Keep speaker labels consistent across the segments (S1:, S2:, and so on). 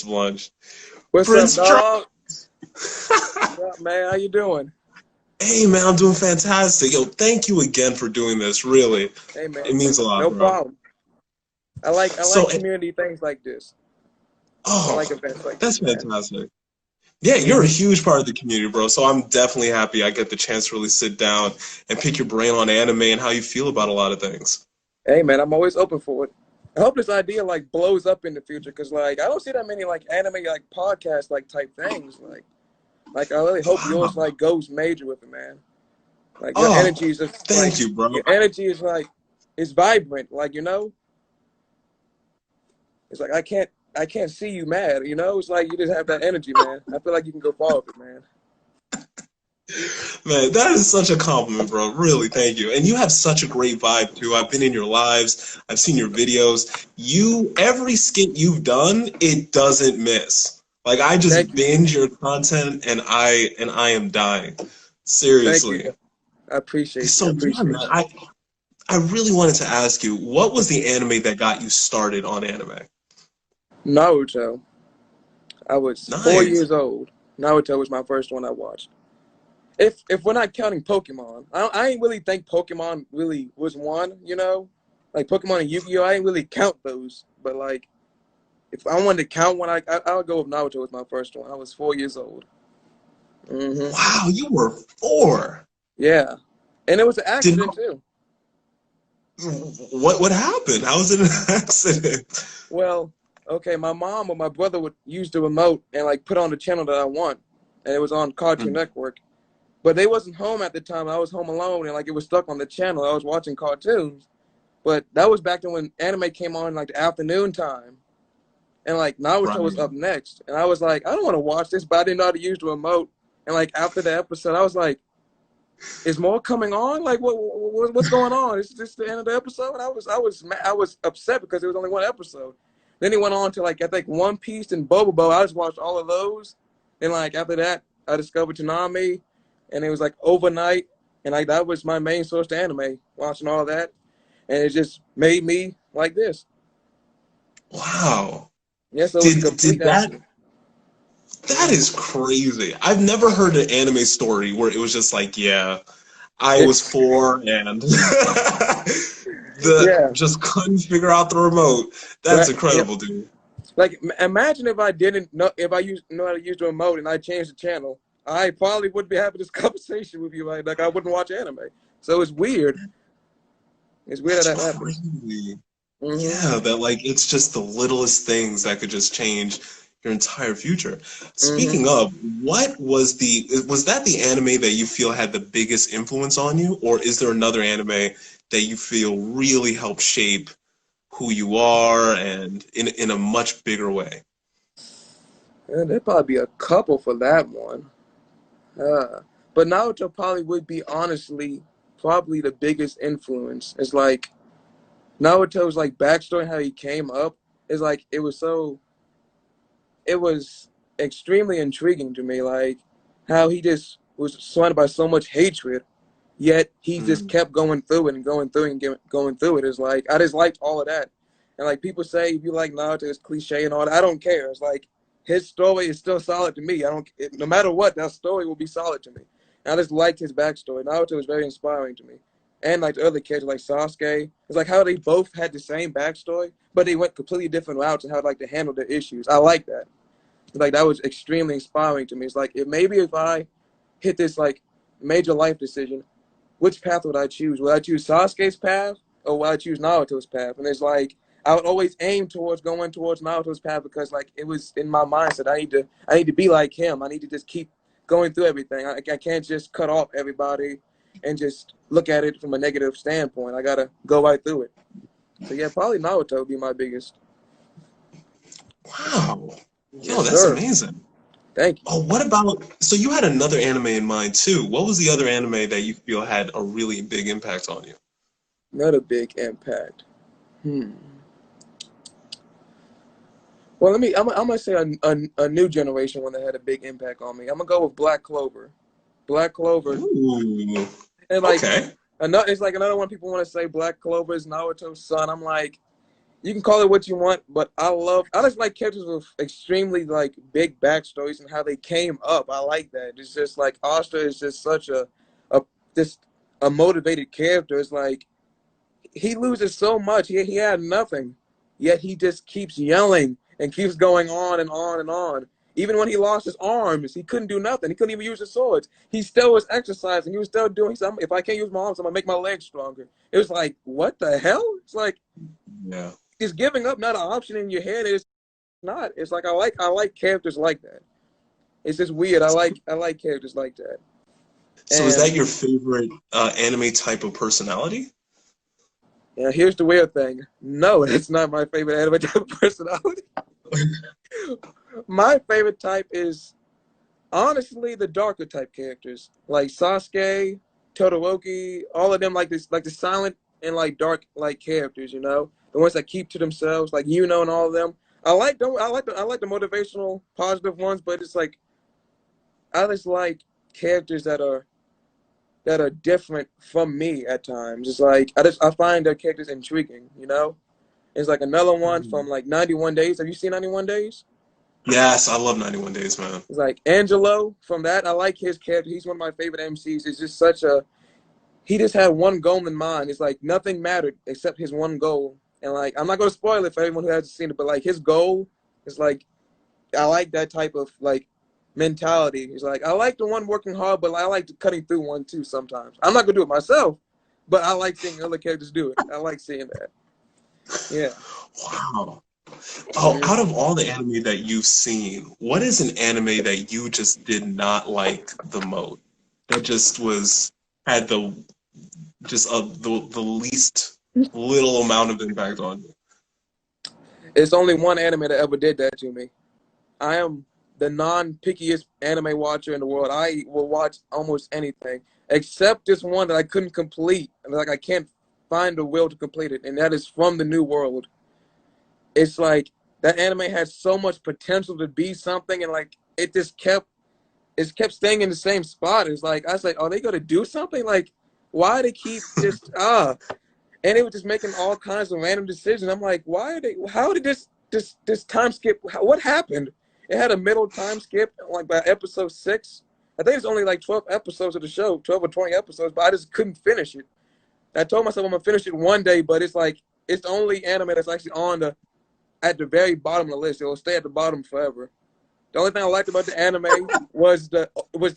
S1: lunch.
S2: What's up,
S1: Prince
S2: dog?
S1: Trunkz.
S2: What's up, man? How you doing?
S1: Hey, man, I'm doing fantastic. Yo, thank you again for doing this. Really,
S2: Hey, man.
S1: it means a lot,
S2: No
S1: bro.
S2: problem. I like
S1: So,
S2: community things like this. I
S1: oh,
S2: like events like
S1: that's
S2: this, man.
S1: fantastic. Yeah, you're a
S2: hmm
S1: huge part of the community, bro. So I'm definitely happy I get the chance to really sit down and pick your brain on anime and how you feel about a lot of things.
S2: Hey, man, I'm always open for it. I hope this idea like blows up in the future because like I don't see that many like anime like podcast like type things. Like I really hope yours
S1: Wow.
S2: like goes major with it, man. Like your
S1: Oh,
S2: energy is just like
S1: thank you, bro.
S2: your energy is like it's vibrant. Like it's like I can't see you mad. It's like you just have that energy, man. I feel like you can go far with it, man.
S1: Man, that is such a compliment, bro. Really, thank you. And you have such a great vibe too. I've been in your lives. I've seen your videos. Every skit you've done, it doesn't miss. Like I
S2: Thank
S1: just
S2: you.
S1: binge your content, and I am dying.
S2: Thank you.
S1: Seriously.
S2: I appreciate you. I
S1: So yeah,
S2: appreciate
S1: man.
S2: you.
S1: I really wanted to ask you, what was the anime that got you started on anime?
S2: Naruto. I was four
S1: Nice.
S2: years old. Naruto was my first one I watched. If we're not counting Pokemon, I ain't really think Pokemon really was one. Like Pokemon and Yu-Gi-Oh. I ain't really count those. But like, if I wanted to count one, I would go with Naruto as my first one. I was 4 years old.
S1: Wow, you were 4.
S2: Yeah, and it was an
S1: Did
S2: accident too.
S1: what happened? How was it an accident?
S2: Well, okay, my mom or my brother would use the remote and like put on the channel that I want, and it was on Cartoon Network. But they wasn't home at the time. I was home alone, and like it was stuck on the channel. I was watching cartoons, but that was back then when anime came on like the afternoon time, and like Naruto was
S1: Right.
S2: up next, and I was like, I don't want to watch this, but I didn't know how to use the remote. And like after the episode, I was like, is more coming on? Like what's going on? Is this the end of the episode? And I was upset because there was only one episode. Then he went on to like I think One Piece and Bobo. I just watched all of those. And like after that, I discovered Toonami, and it was like overnight, and like that was my main source to anime, watching all that, and it just made me like this.
S1: Wow.
S2: Yeah, so it was a
S1: Did
S2: complete
S1: that
S2: accident.
S1: that is crazy. I've never heard an anime story where it was just like, yeah, I was
S2: It's
S1: 4 and the
S2: yeah,
S1: just couldn't figure out the remote. That's
S2: right. Yeah.
S1: incredible, dude.
S2: Like imagine if I didn't know if I know how to use the remote and I changed the channel, I probably wouldn't be having this conversation with you. Like I wouldn't watch anime. So it's weird. It's weird
S1: That's
S2: that that happens.
S1: crazy.
S2: hmm
S1: Yeah, that like it's just the littlest things that could just change your entire future.
S2: hmm
S1: Speaking of, was that the anime that you feel had the biggest influence on you, or is there another anime that you feel really helped shape who you are and in a much bigger way?
S2: Yeah, there'd probably be a couple for that one. Uh, but Naruto probably would be honestly probably the biggest influence. It's like Naruto's like backstory, how he came up is like it was extremely intriguing to me. Like how he just was surrounded by so much hatred, yet he just
S1: Mm,
S2: kept going through it and going through it and going through it. It's like I just liked all of that. And like people say, if you like Naruto, it's cliche and all that. I don't care. It's like his story is still solid to me. I don't, no matter what, that story will be solid to me. And I just liked his backstory. Naruto was very inspiring to me. And like the other characters like Sasuke, it's like how they both had the same backstory, but they went completely different routes and how like to handle their issues. I like that. Like that was extremely inspiring to me. It's like if I hit this like major life decision, which path would I choose? Would I choose Sasuke's path or would I choose Naruto's path? And it's like I would always aim towards going towards Naruto's path because like it was in my mindset. I need to be like him. I need to just keep going through everything. I can't just cut off everybody and just look at it from a negative standpoint. I gotta go right through it. So yeah, probably Naruto would be my biggest.
S1: wow. Yo,
S2: Yes,
S1: that's
S2: sir.
S1: amazing.
S2: Thank you.
S1: Oh, what about, so you had another anime in mind too. What was the other anime that you feel had a really big impact on you?
S2: Another big impact. Hmm. Well, I'm gonna say a new generation one that had a big impact on me. I'm gonna go with Black Clover. Black Clover,
S1: Ooh,
S2: and like
S1: okay.
S2: another, it's like another one. People want to say Black Clover is Naruto's son. I'm like, You can call it what you want, but I just like characters with extremely like big backstories and how they came up. I like that. It's just like Asta is just such a just a motivated character. It's like he loses so much. He had nothing, yet he just keeps yelling and keeps going on and on and on. Even when he lost his arms, he couldn't do nothing. He couldn't even use his swords. He still was exercising. He was still doing. He said, "If I can't use my arms, I'm gonna make my legs stronger." It was like, what the hell? It's like,
S1: Yeah.
S2: is giving up not an option in your head? It's not. It's like I like characters like that. It's just weird. I like characters like that.
S1: So is that
S2: And
S1: your favorite anime type of personality?
S2: yeah, here's the weird thing. No, it's not my favorite anime type of personality. My favorite type is honestly the darker type characters, like Sasuke, Todoroki, all of them, like this, like the silent and like dark like characters. The ones that keep to themselves, like and all of them. I like them. I like the motivational, positive ones, but it's like I just like characters that are different from me at times. It's like I find their characters intriguing. It's like another one from like 91 Days. Have you seen 91 Days?
S1: Yes, I love 91 Days, man.
S2: It's like Angelo from that. I like his character. He's one of my favorite MCs. It's just he just had one goal in mind. It's like nothing mattered except his one goal. And like, I'm not going to spoil it for everyone who hasn't seen it, but like his goal is like, I like that type of like mentality. It's like, I like the one working hard, but I like the cutting through one too sometimes. I'm not going to do it myself, but I like seeing other characters do it. I like seeing that. Yeah.
S1: Wow. Oh, out of all the anime that you've seen, what is an anime that you just did not like the most? That just had the least little amount of impact on you?
S2: It's only one anime that ever did that to me. I am the non-pickiest anime watcher in the world. I will watch almost anything except this one that I couldn't complete. Like I can't find the will to complete it, and that is From the New World. It's like that anime had so much potential to be something, and like it kept staying in the same spot. It's like I was like, are they gonna do something? Like, why they keep just And it was just making all kinds of random decisions. I'm like, why are they? How did this time skip? What happened? It had a middle time skip, like by episode 6. I think it's only like 12 episodes of the show, 12 or 20 episodes, but I just couldn't finish it. I told myself I'm gonna finish it one day, but it's like it's the only anime that's actually at the very bottom of the list. It will stay at the bottom forever. The only thing I liked about the anime was the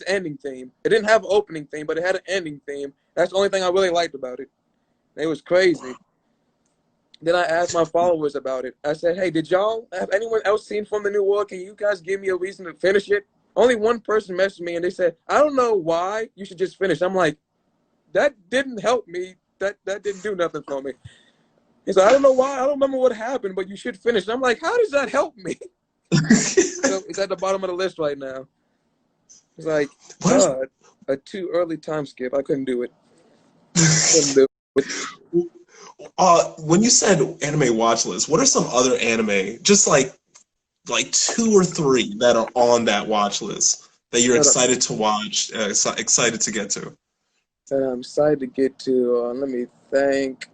S2: ending theme. It didn't have an opening theme, but it had an ending theme. That's the only thing I really liked about it. It was crazy. Then I asked my followers about it. I said, hey, have anyone else seen From the New World? Can you guys give me a reason to finish it? Only one person messaged me, and they said, I don't know why. You should just finish. I'm like, that didn't help me. That didn't do nothing for me. He said, I don't know why. I don't remember what happened, but you should finish. And I'm like, how does that help me? So it's at the bottom of the list right now. It's like, a too early time skip. I couldn't do it.
S1: When you said anime watch list, what are some other anime, just like 2 or 3 that are on that watch list that you're excited to watch, excited to get to?
S2: And I'm excited to get to. Let me think.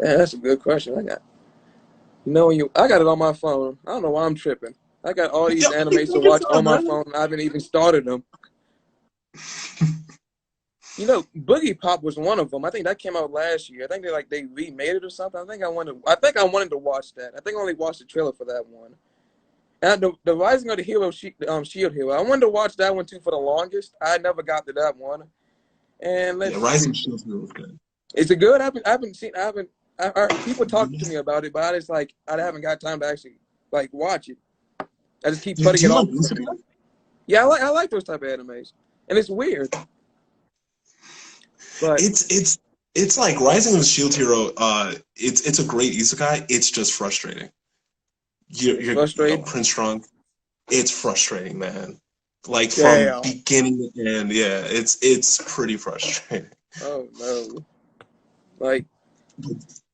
S2: Yeah, that's a good question. I got it on my phone. I don't know why I'm tripping. I got all these animes to watch on my phone. I haven't even started them. Boogie Pop was one of them. I think that came out last year. I think they remade it or something. I think I wanted to watch that. I think I only watched the trailer for that one. And the Rising of the Hero, Shield Hero. I wanted to watch that one too for the longest. I never got to that one. And
S1: Rising Shield Hero is good.
S2: Is it good? I haven't seen. I heard people talking to me about it, but I haven't got time to actually watch it. I just keep putting it off. Yeah, I like those type of animes, and it's weird. But
S1: it's like Rising of the Shield Hero. It's a great isekai. It's just frustrating. You're
S2: frustrated.
S1: Prince Trunkz. It's frustrating, man. Like from beginning to end. Yeah, it's pretty frustrating.
S2: Oh no! Like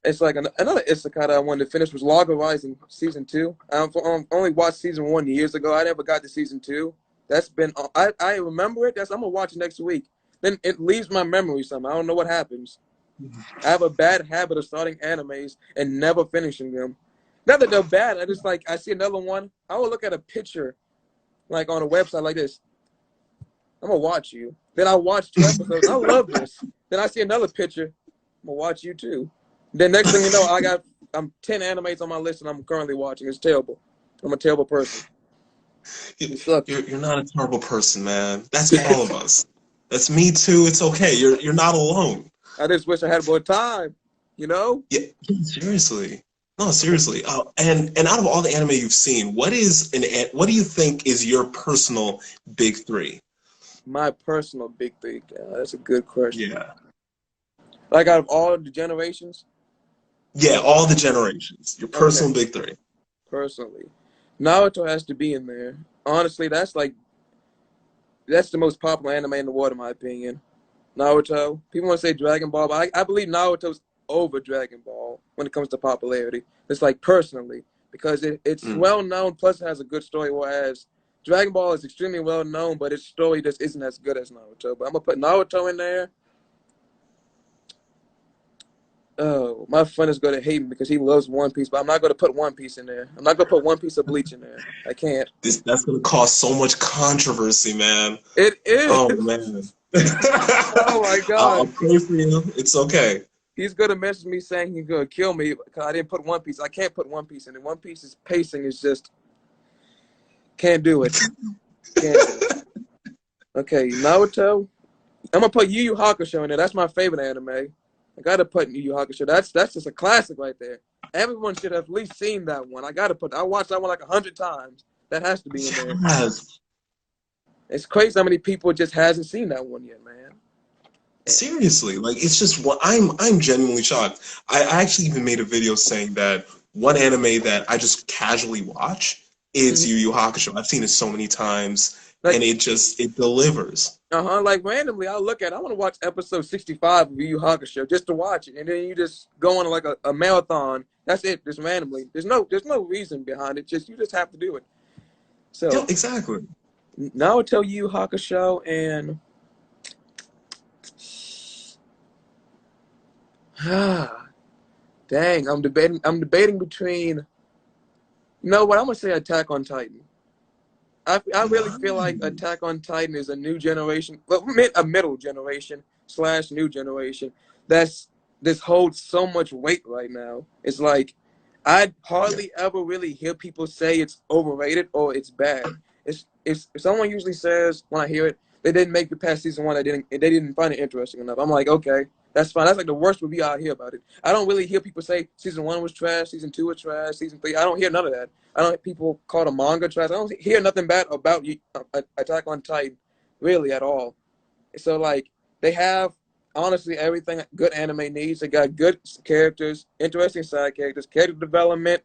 S2: it's like another isekai that I wanted to finish was Log of Rising season 2. I only watched season 1 years ago. I never got to season 2. That's been I remember it. I'm gonna watch it next week. Then it leaves my memory somehow. I don't know what happens. I have a bad habit of starting animes and never finishing them. Not that they're bad. I just like I see another one. I will look at a picture like on a website like this. I'm gonna watch you. Then I watch 2 episodes. I love this. Then I see another picture. I'm gonna watch you too. Then next thing you know, I'm 10 animes on my list and I'm currently watching. It's terrible. I'm a terrible person. It sucks.
S1: You're not a terrible person, man. That's all of us. That's me too. It's okay. You're not alone.
S2: I just wish I had more time. You know?
S1: Yeah, seriously. No, seriously. And out of all the anime you've seen, what do you think is your personal big three?
S2: My personal big three. That's a good question.
S1: Yeah.
S2: Like out of all the generations?
S1: Yeah, all the generations. Your personal big three.
S2: Personally, Naruto has to be in there. Honestly, that's the most popular anime in the world, in my opinion. Naruto. People want to say Dragon Ball, but I believe Naruto's over Dragon Ball when it comes to popularity. It's like personally, because it's well known, plus it has a good story, whereas Dragon Ball is extremely well known, but its story just isn't as good as Naruto. But I'm gonna put Naruto in there. Oh, my friend is going to hate me because he loves One Piece, but I'm not going to put One Piece in there. I'm not going to put One Piece of Bleach in there. I can't.
S1: That's going to cause so much controversy, man.
S2: It is.
S1: Oh, man.
S2: Oh, my God.
S1: I'll pray for you. It's okay.
S2: He's going to message me saying he's going to kill me because I didn't put One Piece. I can't put One Piece in it. One Piece's pacing is just... Can't do it. Can't do it. Okay, Naruto. I'm going to put Yu Yu Hakusho in there. That's my favorite anime. I gotta put Yu Yu Hakusho. That's just a classic right there. Everyone should have at least seen that one. I watched that one like 100 times. That has to be in there.
S1: Yes.
S2: It's crazy how many people just hasn't seen that one yet, man.
S1: Seriously, like it's just what I'm genuinely shocked. I actually even made a video saying that one anime that I just casually watch is Yu Yu Hakusho. I've seen it so many times, like, and it delivers.
S2: Like randomly, I want to watch episode 65 of Yu Yu Hakusho just to watch it, and then you just go on like a marathon. That's it, just randomly. There's no reason behind it. You just have to do it. So
S1: yeah, exactly.
S2: Now I'll tell you Hakusho and dang, I'm debating between. You know what? I'm gonna say Attack on Titan. I really feel like Attack on Titan is a new generation, well, a middle generation / new generation. This holds so much weight right now. It's like I hardly ever really hear people say it's overrated or it's bad. If someone usually says when I hear it, they didn't make it past season 1, they didn't find it interesting enough. I'm like, okay, that's fine. That's like the worst review I hear about it. I don't really hear people say season 1 was trash, season 2 was trash, season 3. I don't hear none of that. I don't hear people call the manga trash. I don't hear nothing bad about Attack on Titan, really, at all. So, like, they have, honestly, everything good anime needs. They got good characters, interesting side characters, character development.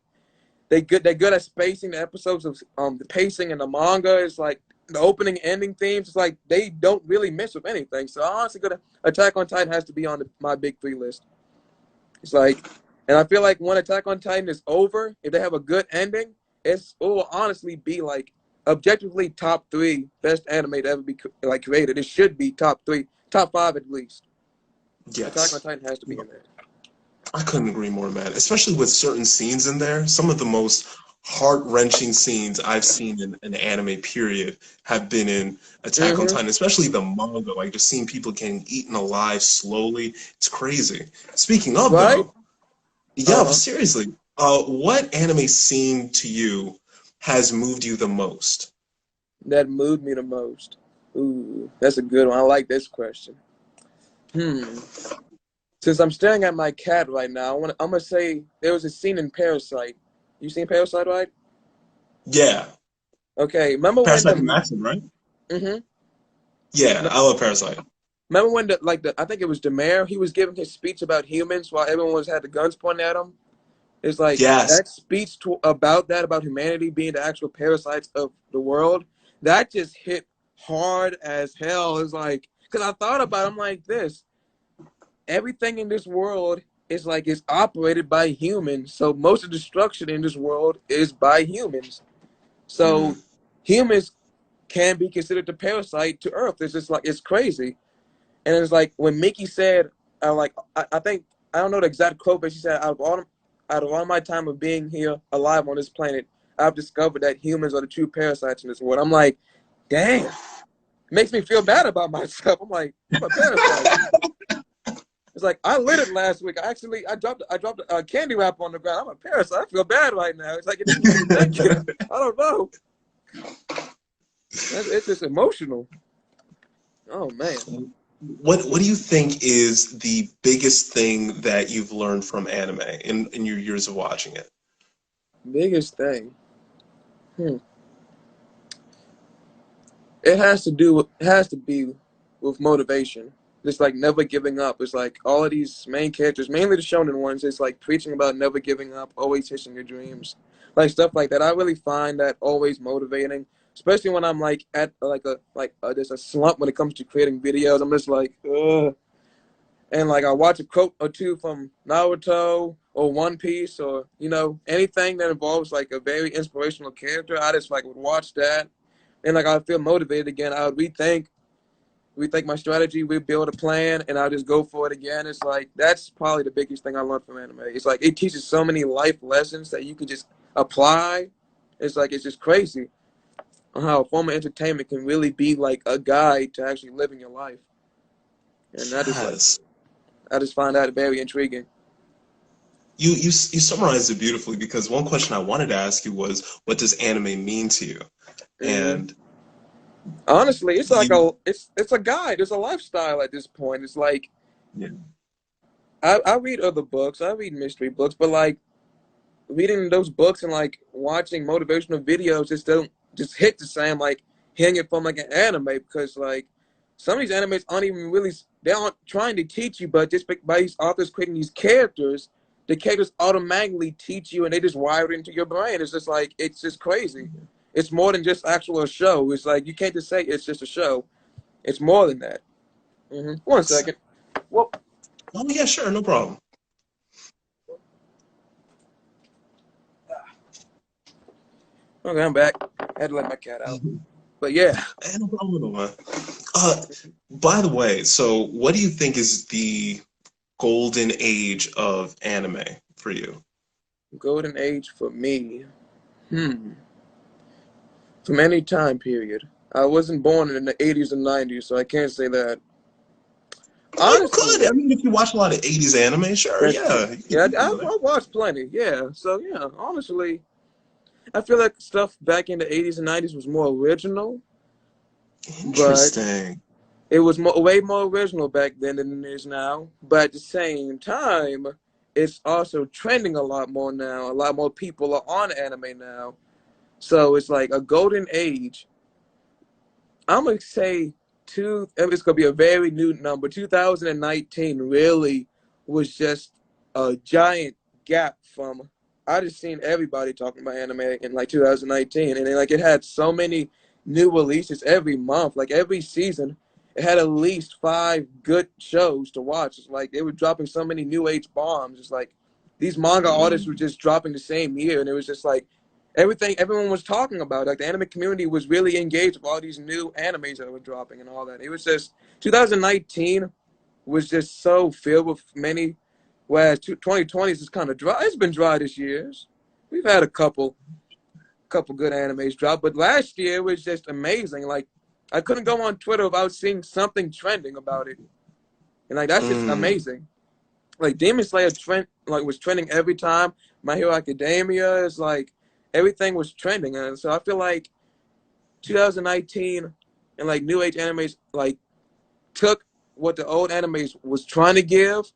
S2: They're good at spacing the episodes of the pacing, and the manga is like the opening ending themes. It's like they don't really miss with anything. So, honestly, Attack on Titan has to be on my big 3 list. It's like, and I feel like when Attack on Titan is over, if they have a good ending, it will honestly be like objectively top 3 best anime to ever be like created. It should be top 3, top 5 at least.
S1: Yes.
S2: Attack on Titan has to be in there.
S1: I couldn't agree more, man. Especially with certain scenes in there. Some of the most heart-wrenching scenes I've seen in an anime period have been in Attack on Titan, especially the manga. Like just seeing people getting eaten alive slowly. It's crazy. Speaking of, though, yeah, seriously, what anime scene to you has moved you the most?
S2: That moved me the most. Ooh, that's a good one. I like this question. Since I'm staring at my cat right now, I'm gonna say there was a scene in Parasite. You seen Parasite, right?
S1: Yeah.
S2: Okay, remember
S1: Parasite
S2: when
S1: Maxim, right?
S2: Mm-hmm.
S1: Yeah, I love Parasite.
S2: Remember when I think it was Demare, he was giving his speech about humans while everyone had the guns pointed at him? It's like that speech about humanity being the actual parasites of the world, that just hit hard as hell. It's like, because I thought about it, I'm like this. Everything in this world is operated by humans. So most of the destruction in this world is by humans. So humans can be considered the parasite to Earth. It's just like, it's crazy. And it's like when Mickey said, I think I don't know the exact quote, but she said, out of all my time of being here alive on this planet, I've discovered that humans are the true parasites in this world. I'm like, damn. It makes me feel bad about myself. I'm like, I'm a parasite. It's like I lit it last week. I dropped a candy wrap on the ground. I'm a parasite. I feel bad right now. It's like it just gets me thinking. I don't know. It's just emotional. Oh man.
S1: What do you think is the biggest thing that you've learned from anime in your years of watching it?
S2: Biggest thing. It has to be with motivation. Just like never giving up. It's like all of these main characters, mainly the shonen ones, it's like preaching about never giving up, always chasing your dreams, like stuff like that. I really find that always motivating, especially when I'm like at there's a slump when it comes to creating videos. I'm just like, ugh. And like I watch a quote or two from Naruto or One Piece or anything that involves like a very inspirational character. I just like would watch that, and like I feel motivated again. I would rethink my strategy, we build a plan, and I'll just go for it again. It's like that's probably the biggest thing I learned from anime. It's like it teaches so many life lessons that you can just apply. It's like it's just crazy on how a form of entertainment can really be like a guide to actually living your life. And I just find that very intriguing.
S1: You summarized it beautifully, because one question I wanted to ask you was, what does anime mean to you? And
S2: honestly, it's like it's a guide. It's a lifestyle at this point. It's like,
S1: yeah.
S2: I read other books. I read mystery books, but like reading those books and like watching motivational videos just don't just hit the same like hearing it from like an anime, because like some of these animes aren't even really, they aren't trying to teach you, but just by these authors creating these characters, the characters automatically teach you and they just wire it into your brain. It's just like, it's just crazy. It's more than just actual show. It's like, you can't just say it's just a show. It's more than that. 1 second. Well,
S1: oh yeah, sure, no problem.
S2: Okay, I'm back. I had to let my cat out. But yeah.
S1: No problem, man. By the way, so what do you think is the golden age of anime for you?
S2: Golden age for me. From any time period. I wasn't born in the 80s and 90s, so I can't say that.
S1: Oh, you could. I mean, if you watch a lot of 80s anime, sure, yeah.
S2: Yeah, I watched plenty, yeah. So, yeah, honestly, I feel like stuff back in the 80s and 90s was more original.
S1: Interesting.
S2: But it was way more original back then than it is now. But at the same time, it's also trending a lot more now. A lot more people are on anime now. So it's like a golden age. I'm going to say it's going to be a very new number. 2019 really was just a giant gap from, I just seen everybody talking about anime in like 2019. And then, like it had so many new releases every month. Like every season, it had at least 5 good shows to watch. It's like they were dropping so many new age bombs. It's like these manga artists were just dropping the same year. And it was just like, everyone was talking about. Like the anime community was really engaged with all these new animes that were dropping and all that. It was just 2019 was just so filled with many, whereas 2020 is kind of dry. It's been dry this year. We've had a couple good animes drop, but last year was just amazing. Like I couldn't go on Twitter without seeing something trending about it, and like that's just amazing. Like Demon Slayer was trending every time. My Hero Academia is like. Everything was trending, and so I feel like 2019 and like new age animes like took what the old animes was trying to give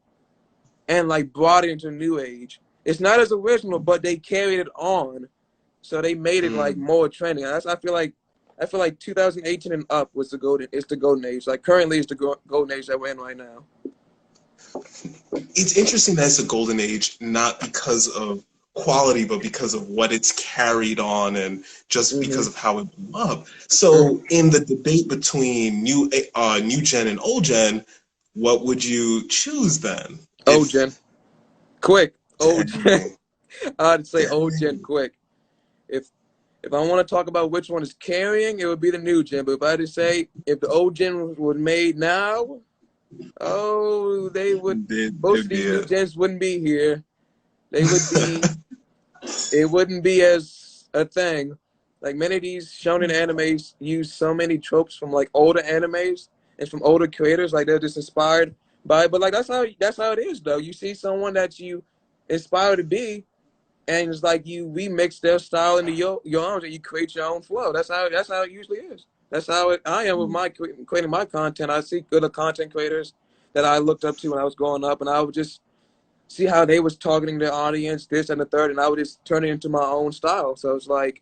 S2: and like brought it into new age. It's not as original, but they carried it on, so they made it like more trending. I feel like 2018 and up was the golden age. Like currently, it's the golden age that we're in right now.
S1: It's interesting that it's a golden age, not because of quality, but because of what it's carried on and just because of how it blew up. So in the debate between new gen and old gen, what would you choose then?
S2: Old gen. Quick. Old gen. I'd say old gen quick. If I want to talk about which one is carrying, it would be the new gen. But if I had to say, if the old gen was made now, Oh, they would. Most
S1: It'd
S2: of
S1: be
S2: these new
S1: it.
S2: gens wouldn't be here. They would be. It wouldn't be as a thing. Like many of these shonen animes use so many tropes from like older animes and from older creators. Like they're just inspired by it. But like that's how it is though. You see someone that you inspire to be, and it's like you remix their style into your own, and you create your own flow. That's how it usually is. That's how I am with my creating my content. I see good content creators that I looked up to when I was growing up, and I would just see how they was targeting their audience, this and the third, and I would just turn it into my own style. So it's like,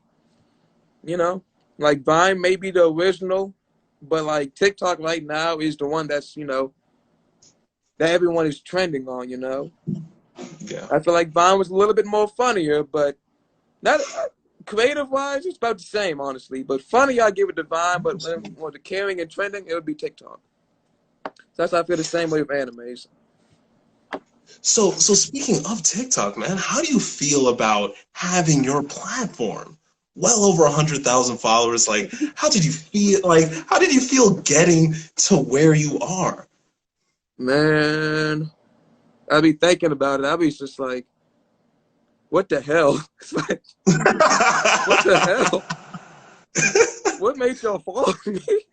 S2: you know, like Vine may be the original, but like TikTok right now is the one that's, that everyone is trending on,
S1: Yeah.
S2: I feel like Vine was a little bit more funnier, but not creative wise, it's about the same, honestly. But funny, I give it to Vine, but when the caring and trending, it would be TikTok. So that's how I feel the same way with animes.
S1: So speaking of TikTok, man, how do you feel about having your platform? Well over 100,000 followers. Like, how did you feel? Like, how did you feel getting to where you are?
S2: Man, I'd be thinking about it. I'd be just like, what the hell? It's like, what the hell? What made y'all follow me?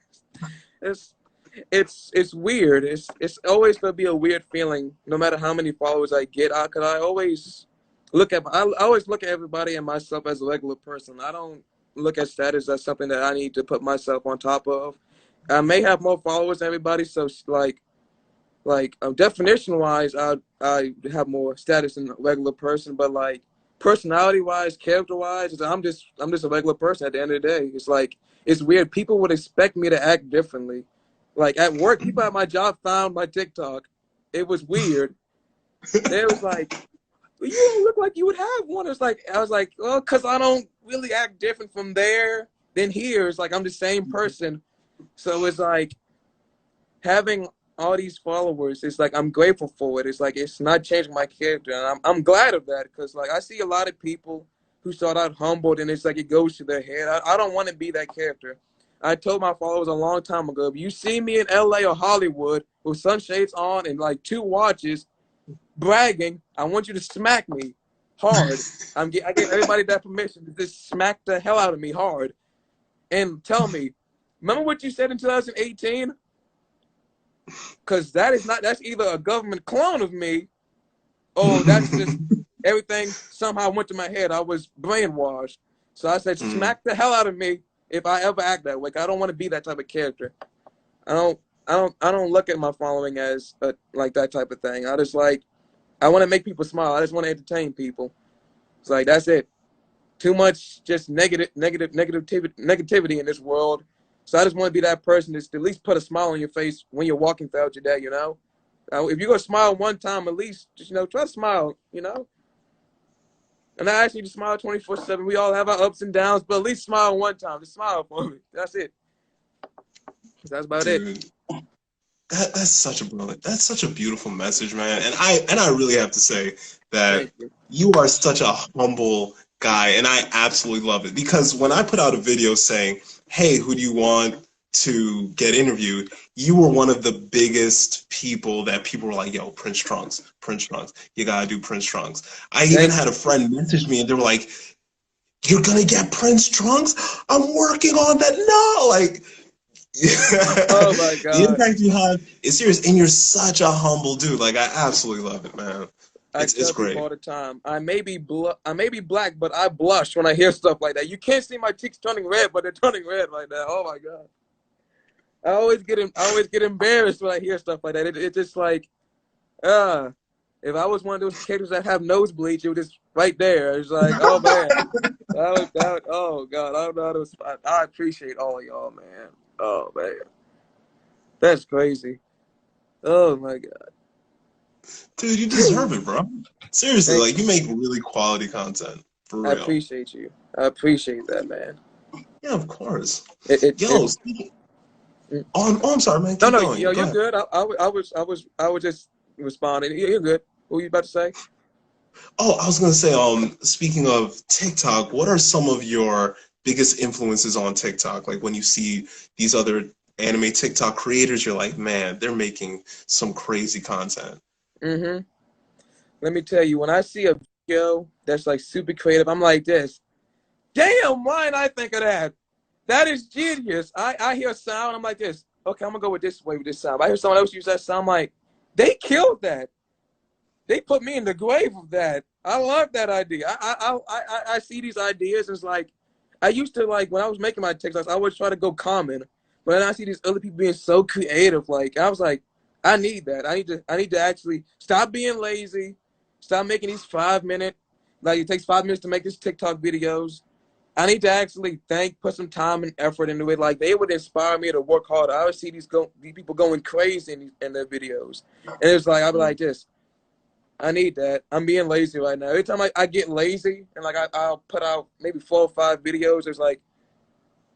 S2: It's it's weird. It's always gonna be a weird feeling, no matter how many followers I get. Cause I always I always look at everybody and myself as a regular person. I don't look at status as something that I need to put myself on top of. I may have more followers than everybody, so definition wise, I have more status than a regular person, but like personality wise, character wise, I'm just a regular person at the end of the day. It's like it's weird. People would expect me to act differently. Like at work, people at my job found my TikTok. It was weird. They was like, well, "You don't look like you would have one." I was like, "Well, cause I don't really act different from there than here. It's like I'm the same person." So it's like having all these followers, it's like I'm grateful for it. It's like it's not changing my character, and I'm glad of that because like I see a lot of people who start out humbled, and it's like it goes to their head. I don't want to be that character. I told my followers a long time ago, if you see me in LA or Hollywood with sunshades on and like 2 watches bragging, I want you to smack me hard. I gave everybody that permission to just smack the hell out of me hard and tell me, remember what you said in 2018? Because that's either a government clone of me or that's just everything somehow went to my head. I was brainwashed. So I said, smack the hell out of me if I ever act that way. I don't want to be that type of character. I don't look at my following as like that type of thing. I want to make people smile. I just want to entertain people. It's like that's it. Too much just negativity in this world. So I just want to be that person that's at least put a smile on your face when you're walking throughout your day, if you're going to smile one time, at least, just, try to smile. And I ask you to smile 24/7. We all have our ups and downs, but at least smile one time. Just smile for me. That's it. That's about it.
S1: Dude, that's such a beautiful message, man. And I really have to say that you are such a humble guy, and I absolutely love it because when I put out a video saying, "Hey, who do you want to get interviewed?" you were one of the biggest people that people were like, "Yo, Prince Trunkz, you gotta do Prince Trunkz." I even had a friend message me, and they were like, "You're gonna get Prince Trunkz? I'm working on that." No, like.
S2: Oh my God.
S1: The impact you have is serious, and you're such a humble dude. Like I absolutely love it, man. It's great.
S2: All the time. I may be black, but I blush when I hear stuff like that. You can't see my cheeks turning red, but they're turning red like that. Oh my God. I always get embarrassed when I hear stuff like that. It's just like, if I was one of those characters that have nosebleeds, it was just right there. It's like, oh man, oh God, I don't know how to. I appreciate all of y'all, man. Oh man, that's crazy. Oh my God,
S1: dude, you deserve it, bro. Seriously, like you make really quality content for real.
S2: I appreciate you. I appreciate that, man.
S1: Yeah, of course.
S2: Yo,
S1: I'm sorry, man.
S2: No,
S1: Keep going.
S2: yo, you're good. I was just responding. You're good. What were you about to say?
S1: Oh, I was gonna say, speaking of TikTok, what are some of your biggest influences on TikTok? Like when you see these other anime TikTok creators, you're like, man, they're making some crazy content.
S2: Mm-hmm. Let me tell you, when I see a video that's like super creative, I'm like this. Damn, why didn't I think of that? That is genius. I hear a sound, I'm like this. Okay, I'm gonna go with this way with this sound. I hear someone else use that sound, I'm like, they killed that. They put me in the grave of that. I love that idea. I see these ideas. And it's like I used to like when I was making my TikToks, I always try to go common. But then I see these other people being so creative. Like I was like, I need that. I need to actually stop being lazy. Stop making these 5 minute. Like it takes 5 minutes to make these TikTok videos. I need to actually put some time and effort into it. Like they would inspire me to work harder. I would see these people going crazy in their videos, and it's like I'd be like this. I need that. I'm being lazy right now. Every time I get lazy and like I'll put out maybe 4 or 5 videos, it's like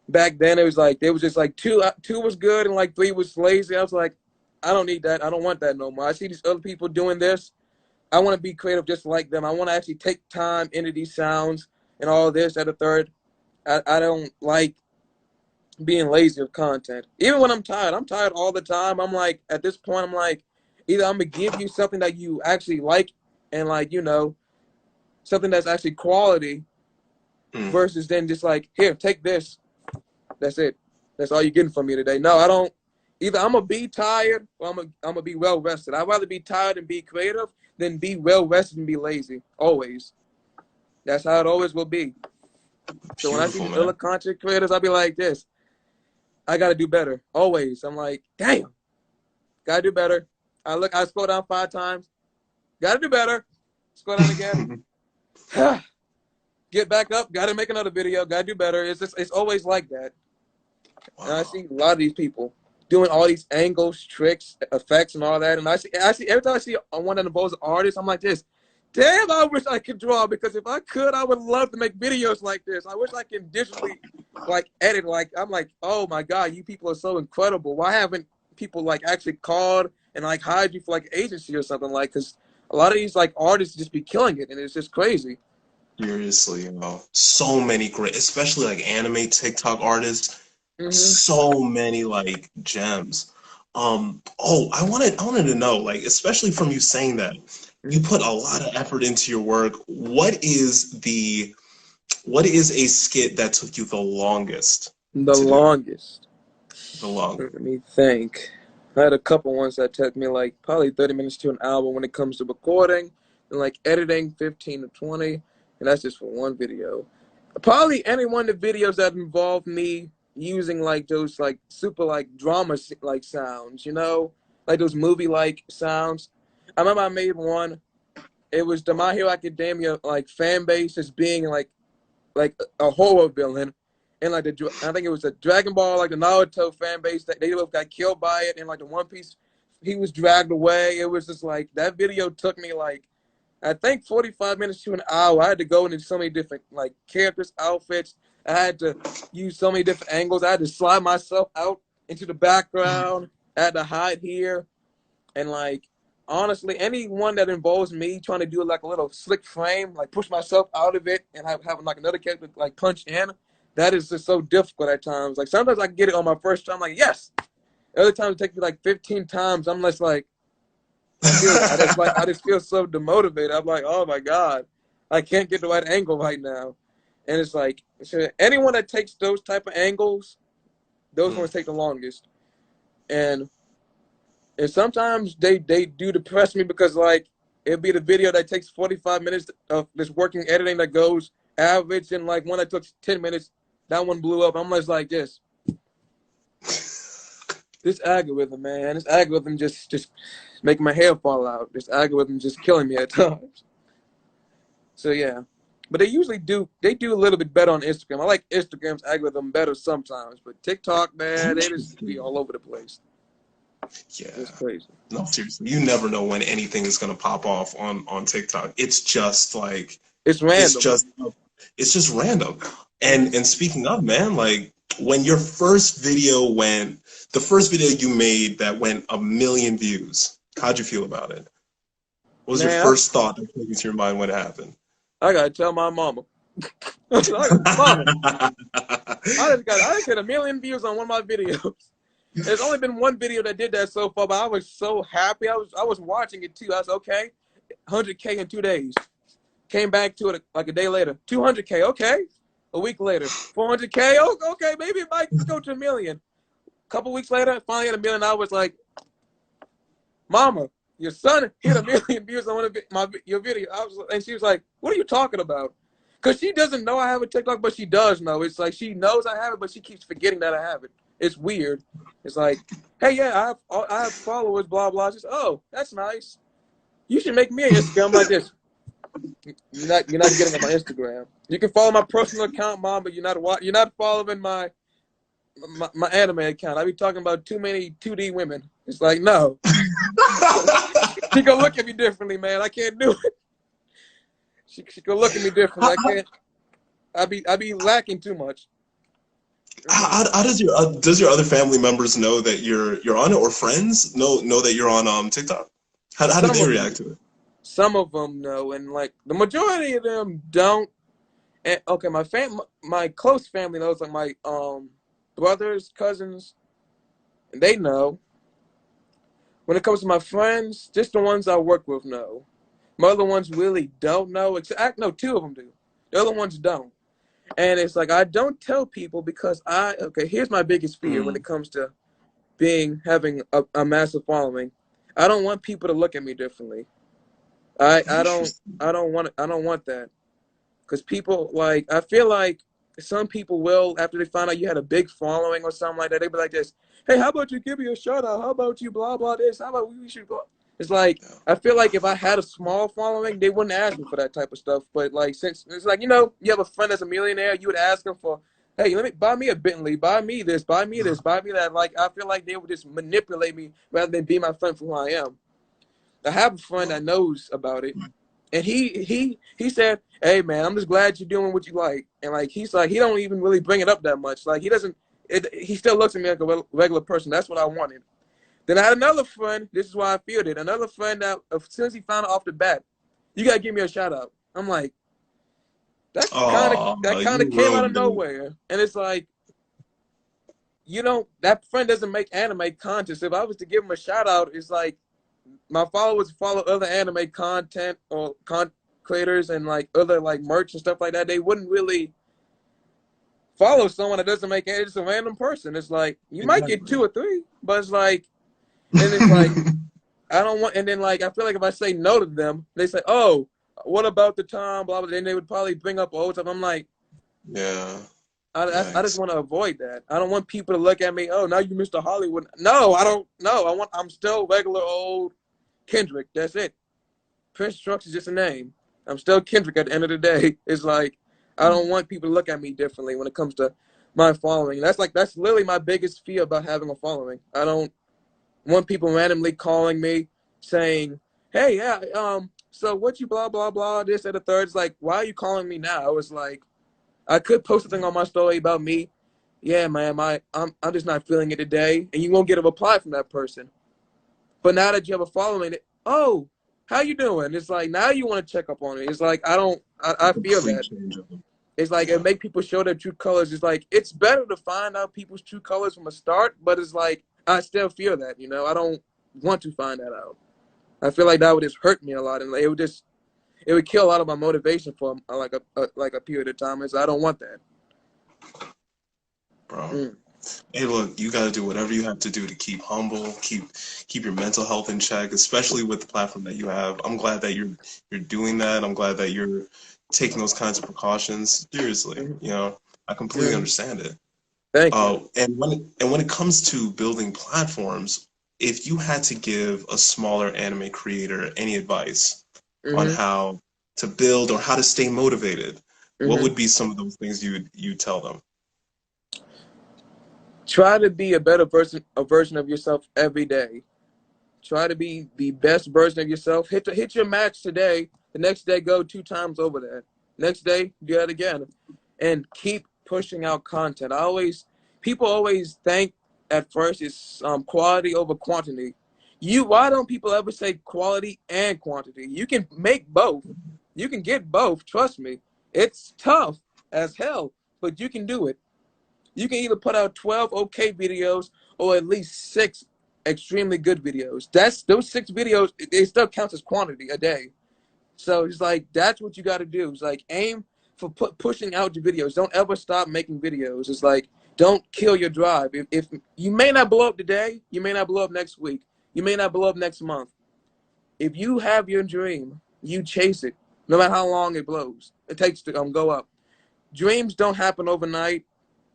S2: back then it was like there was just like two was good and like 3 was lazy. I was like, I don't need that. I don't want that no more. I see these other people doing this. I want to be creative just like them. I want to actually take time into these sounds and all this at a third. I don't like being lazy with content. Even when I'm tired all the time. I'm like, at this point, I'm like, either I'm gonna give you something that you actually like and like, you know, something that's actually quality versus then just like, here, take this. That's it. That's all you're getting from me today. No, I don't. Either I'm gonna be tired or I'm gonna be well rested. I'd rather be tired and be creative than be well rested and be lazy. Always. That's how it always will be. So when I see these other content creators, I'll be like this. I gotta do better. Always. I'm like, damn. Gotta do better. I scroll down 5 times. Gotta do better. Scroll down again. Get back up. Gotta make another video. Gotta do better. It's always like that. Wow. And I see a lot of these people doing all these angles, tricks, effects, and all that. And I see every time I see one that involves an artist, I'm like this. Damn, I wish I could draw, because if I could, I would love to make videos like this. I wish I can digitally like edit. Like I'm like, oh my God, you people are so incredible. Why haven't people like actually called and like hired you for like agency or something? Like, because a lot of these like artists just be killing it, and it's just crazy.
S1: Seriously, you know, so many great, especially like anime TikTok artists. So many like gems. I wanted to know, like, especially from you saying that you put a lot of effort into your work. What is a skit that took you the longest?
S2: The longest.
S1: The longest.
S2: Let me think. I had a couple ones that took me like probably 30 minutes to an hour when it comes to recording, and like editing 15 to 20, and that's just for one video. Probably any one of the videos that involve me using like those like super like drama like sounds, you know, like those movie like sounds. I remember I made one. It was the My Hero Academia like fan base as being like a horror villain, and like I think it was the Dragon Ball, like the Naruto fan base, that they both got killed by it, and like the One Piece, he was dragged away. It was just like that video took me like I think 45 minutes to an hour. I had to go into so many different like characters' outfits. I had to use so many different angles. I had to slide myself out into the background. I had to hide here. And like, honestly, anyone that involves me trying to do like a little slick frame, like push myself out of it and having like another character like punch in, that is just so difficult at times. Like sometimes I can get it on my first time, like, yes. Other times it takes me like 15 times. I'm just like, I just feel so demotivated. I'm like, oh my God, I can't get the right angle right now. And it's like, so anyone that takes those type of angles, those ones take the longest. And sometimes they do depress me, because like it'd be the video that takes 45 minutes of this working editing that goes average, and like one that took 10 minutes, that one blew up. I'm just like this. This algorithm, man. This algorithm just making my hair fall out. This algorithm just killing me at times. So yeah. But they usually do a little bit better on Instagram. I like Instagram's algorithm better sometimes, but TikTok, man, they just be all over the place.
S1: Yeah,
S2: it's crazy.
S1: No, seriously, you never know when anything is gonna pop off on TikTok. It's just like
S2: it's random.
S1: It's just random. And speaking of, man, like when your first video the first video you made that went 1 million views, how'd you feel about it? What was your first thought that came into your mind when it happened?
S2: I gotta tell my mama. Mama, I just got 1 million views on one of my videos. There's only been one video that did that so far, but I was so happy. I was watching it too. I was okay. 100K in 2 days. Came back to it like a day later. 200K, okay. A week later, 400K. Oh, okay, maybe it might go to 1 million. A couple weeks later, finally at 1 million. I was like, Mama, your son hit 1 million views on your video. And she was like, what are you talking about? Because she doesn't know I have a TikTok, but she does know. It's like she knows I have it, but she keeps forgetting that I have it. It's weird. It's like, hey, yeah, I have followers, blah, blah. Just, oh, that's nice. You should make me an Instagram like this. You're not getting on my Instagram. You can follow my personal account, Mom, but you're not following my anime account. I be talking about too many 2D women. It's like, no. She gonna look at me differently, man. I can't do it. She gonna look at me differently. I can't. I be lacking too much.
S1: How does your other family members know that you're on it, or friends know that you're on TikTok? How do they react to it?
S2: Some of them know, and like the majority of them don't. And okay, my close family knows, like my brothers, cousins, and they know. When it comes to my friends, just the ones I work with know. My other ones really don't know. No, 2 of them do. The other ones don't. And it's like, I don't tell people because here's my biggest fear when it comes to having a massive following. I don't want people to look at me differently. I don't want that. Because people, like, I feel like some people will, after they find out you had a big following or something like that, they be like this, hey, how about you give me a shout out? How about you blah, blah, this? How about we should go? It's like, I feel like if I had a small following, they wouldn't ask me for that type of stuff. But like, since it's like, you have a friend that's a millionaire, you would ask them for, hey, let me buy me a Bentley, buy me this, buy me that. Like, I feel like they would just manipulate me rather than be my friend for who I am. I have a friend that knows about it. And he said, hey, man, I'm just glad you're doing what you like. And like, he's like, he don't even really bring it up that much. Like, he still looks at me like a regular person. That's what I wanted. Then I had another friend. This is why I feel it. Another friend that, as soon as he found it off the bat, you got to give me a shout out. I'm like, that kind of came out of nowhere. And it's like, that friend doesn't make anime content. If I was to give him a shout out, it's like, my followers follow other anime content or content creators and like other like merch and stuff like that. They wouldn't really follow someone that doesn't make it. It's a random person. It's like, you might get 2 or 3, but it's like, and it's like, I don't want, and then like, I feel like if I say no to them, they say, oh, what about the time, blah, blah, then they would probably bring up old stuff. I'm like,
S1: yeah.
S2: I just want to avoid that. I don't want people to look at me, oh, now you Mr. Hollywood. No, I don't know. I'm still regular old Kendrick. That's it. Prince Trunkz is just a name. I'm still Kendrick at the end of the day. It's like, I don't want people to look at me differently when it comes to my following. That's literally my biggest fear about having a following. I don't want people randomly calling me saying, hey, yeah, so what you blah, blah, blah, this and the third. It's like, why are you calling me now? It was like, I could post something on my story about me. Yeah, man, I'm just not feeling it today. And you won't get a reply from that person. But now that you have a following, oh, how you doing? It's like, now you want to check up on it. It's like, I feel that. It's like, it make people show their true colors. It's like, it's better to find out people's true colors from the start, but it's like, I still feel that, I don't want to find that out. I feel like that would just hurt me a lot. And it would kill a lot of my motivation for like a period of time. I don't want that.
S1: Bro. Hey, look, you got to do whatever you have to do to keep humble, keep your mental health in check, especially with the platform that you have. I'm glad that you're doing that. I'm glad that you're taking those kinds of precautions. Seriously, I completely understand it.
S2: Thank you.
S1: And when it comes to building platforms, if you had to give a smaller anime creator any advice on how to build or how to stay motivated, what would be some of those things you tell them?
S2: Try to be a better version of yourself every day. Try to be the best version of yourself. Hit your match today. The next day, go 2 times over that. Next day, do that again, and keep pushing out content. People always think at first it's quality over quantity. Why don't people ever say quality and quantity? You can make both. You can get both. Trust me. It's tough as hell, but you can do it. You can either put out 12 okay videos or at least 6 extremely good videos. That's those 6 videos. It still counts as quantity a day. So it's like that's what you got to do. It's like aim for pushing out your videos. Don't ever stop making videos. It's like don't kill your drive. If you may not blow up today, you may not blow up next week, you may not blow up next month. If you have your dream, you chase it, no matter how long it blows. It takes to go up. Dreams don't happen overnight.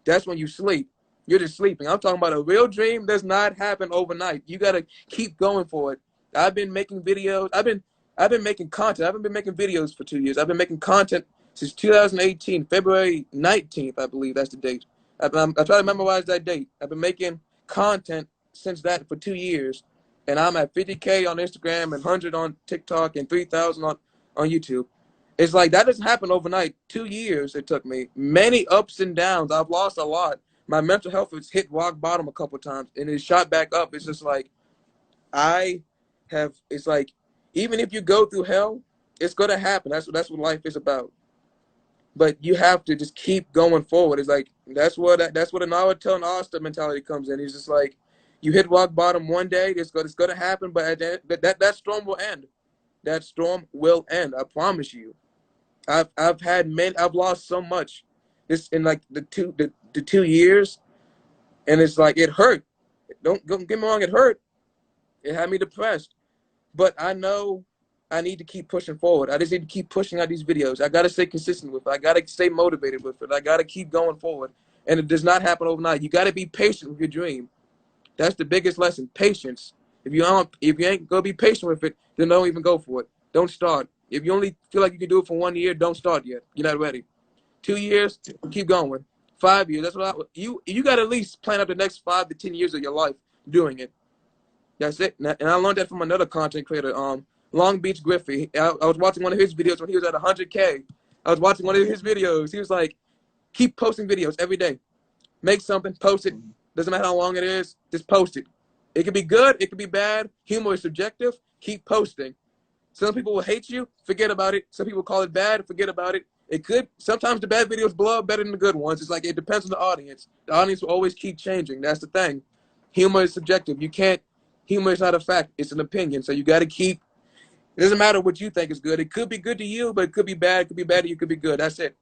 S2: That's when you sleep. You're just sleeping. I'm talking about a real dream does not happen overnight. You gotta keep going for it. I've been making videos. I've been making content. I haven't been making videos for 2 years. I've been making content since 2018, February 19th, I believe that's the date. I try to memorize that date. I've been making content since that for 2 years, and I'm at 50K on Instagram and 100 on TikTok and 3,000 on YouTube. It's like that doesn't happen overnight. 2 years it took me. Many ups and downs. I've lost a lot. My mental health has hit rock bottom a couple times, and it shot back up. It's just like it's like even if you go through hell, it's gonna happen. That's what life is about. But you have to just keep going forward. It's like that's what a Naruto and Asta mentality comes in. He's just like, you hit rock bottom one day. It's gonna happen, but at the end, that storm will end. That storm will end. I promise you. I've lost so much this in like the 2 years, and it's like it hurt. Don't get me wrong, it hurt. It had me depressed, but I know I need to keep pushing forward. I just need to keep pushing out these videos. I gotta stay consistent with it. I gotta stay motivated with it. I gotta keep going forward, and it does not happen overnight. You gotta be patient with your dream. That's the biggest lesson: patience. If you ain't gonna be patient with it, then don't even go for it. Don't start. If you only feel like you can do it for 1 year, don't start yet. You're not ready. 2 years, keep going. 5 years. That's what you got to at least plan out the next 5 to 10 years of your life doing it. That's it. And I learned that from another content creator, Long Beach Griffey. I was watching one of his videos when he was at 100K. I was watching one of his videos. He was like, keep posting videos every day. Make something, post it. Doesn't matter how long it is, just post it. It could be good, it could be bad. Humor is subjective. Keep posting. Some people will hate you, forget about it. Some people call it bad, forget about it. Sometimes the bad videos blow up better than the good ones. It's like, it depends on the audience. The audience will always keep changing. That's the thing. Humor is subjective. Humor is not a fact. It's an opinion. So you got to it doesn't matter what you think is good. It could be good to you, but it could be bad. It could be bad to you. It could be good. That's it.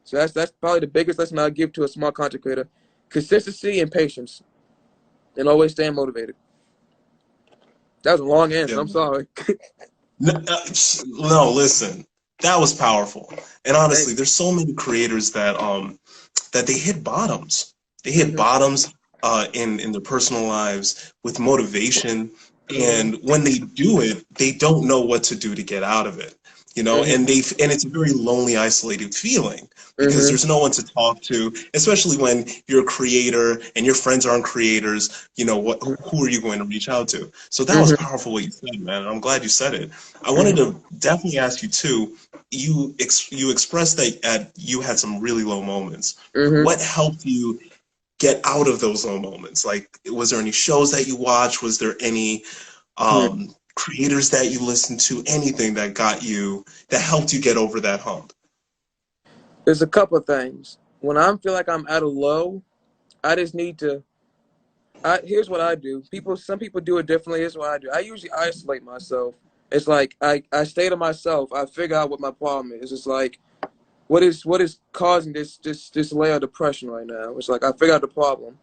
S2: So that's probably the biggest lesson I'll give to a small content creator. Consistency and patience. And always staying motivated. That was a long answer. Yeah. I'm sorry.
S1: No, listen, that was powerful. And honestly, there's so many creators that they hit bottoms. They hit bottoms in their personal lives with motivation, and when they do it, they don't know what to do to get out of it. You know, and it's a very lonely, isolated feeling because there's no one to talk to, especially when you're a creator and your friends aren't creators. You know, who are you going to reach out to? So that was powerful what you said, man. And I'm glad you said it. I wanted to definitely ask you too. You expressed that you had some really low moments. What helped you get out of those low moments? Like, was there any shows that you watched? Was there any creators that you listened to, anything that helped you get over that hump?
S2: There's a couple of things. When I feel like I'm at a low, I just need to, here's what I do. Some people do it differently. Here's what I do. I usually isolate myself. It's like, I stay to myself. I figure out what my problem is. It's like, what is causing this layer of depression right now? It's like, I figure out the problem.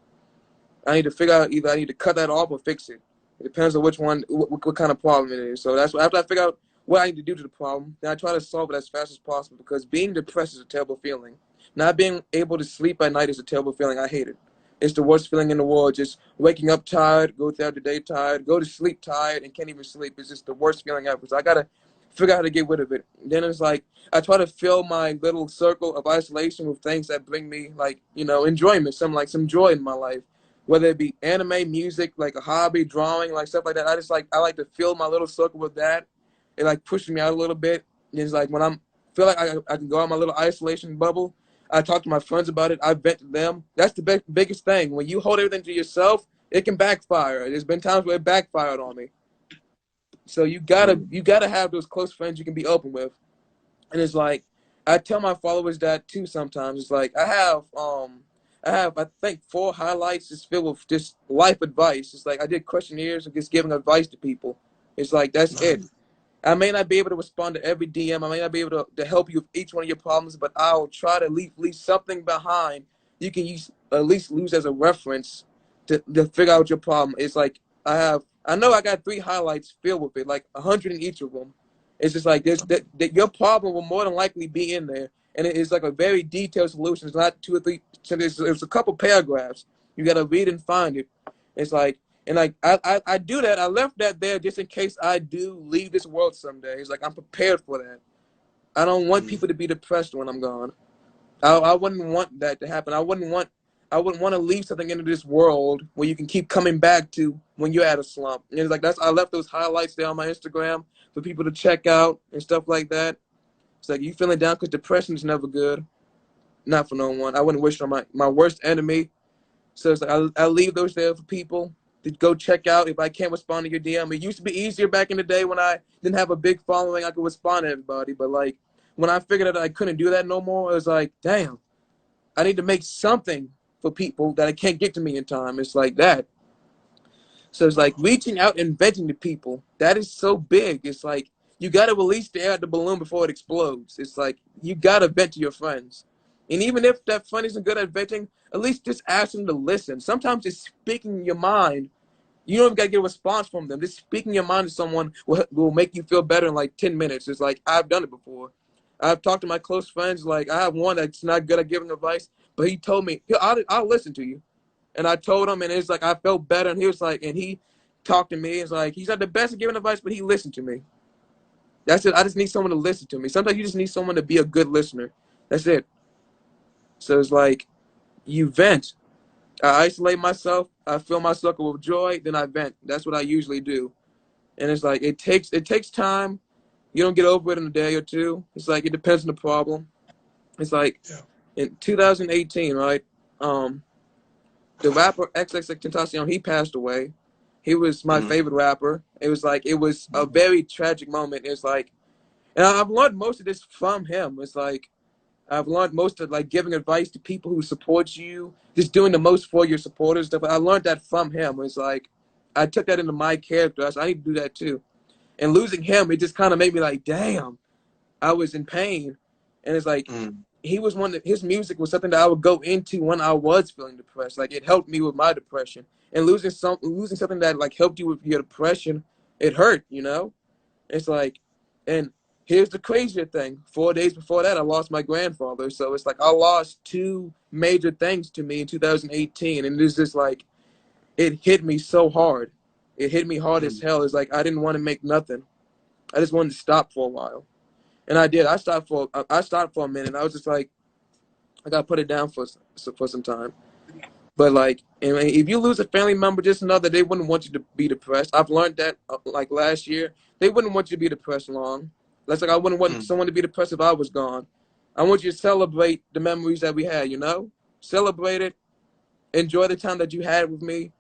S2: I need to figure out either I need to cut that off or fix it. It depends on which one, what kind of problem it is. So that's what, after I figure out what I need to do to the problem, then I try to solve it as fast as possible, because being depressed is a terrible feeling. Not being able to sleep at night is a terrible feeling. I hate it. It's the worst feeling in the world. Just waking up tired, go throughout the day tired, go to sleep tired, and can't even sleep. It's just the worst feeling ever. So I got to figure out how to get rid of it. Then it's like I try to fill my little circle of isolation with things that bring me, like, you know, enjoyment, some joy in my life. Whether it be anime, music, like a hobby, drawing, like stuff like that. I like to fill my little circle with that. It like pushes me out a little bit. And it's like when feel like I can go out my little isolation bubble, I talk to my friends about it. I vent to them. That's the biggest thing. When you hold everything to yourself, it can backfire. There's been times where it backfired on me. So you gotta have those close friends you can be open with. And it's like, I tell my followers that too sometimes. It's like I I have, I think, 4 highlights just filled with just life advice. It's like I did questionnaires of just giving advice to people. It's like that's it.
S1: Nice.
S2: I may not be able to respond to every DM. I may not be able to help you with each one of your problems, but I'll try to leave something behind you can use at least use as a reference to figure out your problem. It's like I know I got 3 highlights filled with it, like 100 in each of them. It's just like this that your problem will more than likely be in there, and it is like a very detailed solution. It's not 2 or 3. So it's a couple paragraphs. You got to read and find it. It's like. And like I do that. I left that there just in case I do leave this world someday. It's like I'm prepared for that. I don't want people to be depressed when I'm gone. I wouldn't want that to happen. I wouldn't want to leave something into this world where you can keep coming back to when you're at a slump. And it's like I left those highlights there on my Instagram for people to check out and stuff like that. It's like you feeling down because depression is never good. Not for no one. I wouldn't wish it on my worst enemy. So it's like I leave those there for people to go check out if I can't respond to your DM. It used to be easier back in the day when I didn't have a big following. I could respond to everybody. But like when I figured out I couldn't do that no more, it was like, damn, I need to make something for people that I can't get to me in time. It's like that. So it's like reaching out and venting to people. That is so big. It's like you got to release the air at the balloon before it explodes. It's like you got to vent to your friends. And even if that friend isn't good at venting, at least just ask them to listen. Sometimes just speaking your mind, you don't even got to get a response from them. Just speaking your mind to someone will make you feel better in like 10 minutes. It's like I've done it before. I've talked to my close friends. Like I have one that's not good at giving advice, but he told me, I'll listen to you. And I told him, and it's like I felt better. And he was like, and he talked to me. It's like he's not the best at giving advice, but he listened to me. That's it. I just need someone to listen to me. Sometimes you just need someone to be a good listener. That's it. So it's like you vent. I isolate myself. I fill my circle with joy. Then I vent. That's what I usually do. And it's like it takes time. You don't get over it in a day or two. It's like it depends on the problem. It's like in 2018, right? The rapper XXXTentacion, he passed away. He was my favorite rapper. It was a very tragic moment. It's like, and I've learned most of this from him. It's like I've learned most of like giving advice to people who support you, just doing the most for your supporters. Stuff. I learned that from him. It's like I took that into my character. I need to do that too. And losing him, it just kind of made me like, damn, I was in pain. And it's like he was one that his music was something that I would go into when I was feeling depressed. Like it helped me with my depression. And losing something that like helped you with your depression, it hurt, you know? It's like, and here's the crazier thing. 4 days before that, I lost my grandfather. So it's like I lost 2 major things to me in 2018. And it's just like, it hit me so hard. It hit me hard as hell. It's like I didn't want to make nothing. I just wanted to stop for a while. And I did. I stopped for a minute. I was just like, I got to put it down for some time. But like, if you lose a family member, just know that they wouldn't want you to be depressed. I've learned that like last year, they wouldn't want you to be depressed long. That's like I wouldn't want someone to be depressed if I was gone. I want you to celebrate the memories that we had, you know? Celebrate it. Enjoy the time that you had with me.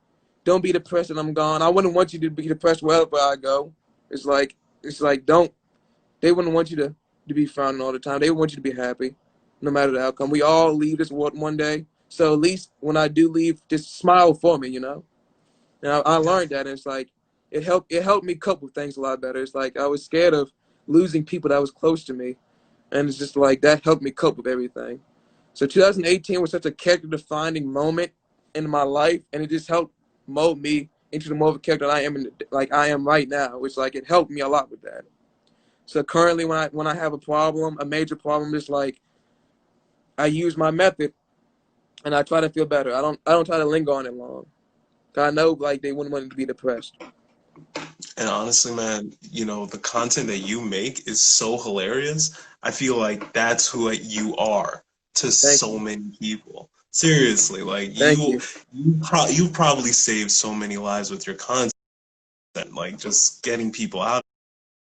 S2: Don't be depressed that I'm gone. I wouldn't want you to be depressed wherever I go. It's like they wouldn't want you to be frowning all the time. They want you to be happy, no matter the outcome. We all leave this world one day. So at least when I do leave, just smile for me, you know? And I learned that. And it's like, it helped me cope with things a lot better. It's like I was scared of losing people that was close to me. And it's just like, that helped me cope with everything. So 2018 was such a character-defining moment in my life. And it just helped mold me into the more of a character that I am right now. It's like, it helped me a lot with that. So currently when I have a problem, a major problem, it's like, I use my method. And I try to feel better. I don't try to linger on it long. I know like they wouldn't want to be depressed.
S1: And honestly, man, you know, the content that you make is so hilarious. I feel like that's who you are to so many people. Seriously, like you probably saved so many lives with your content, like just getting people out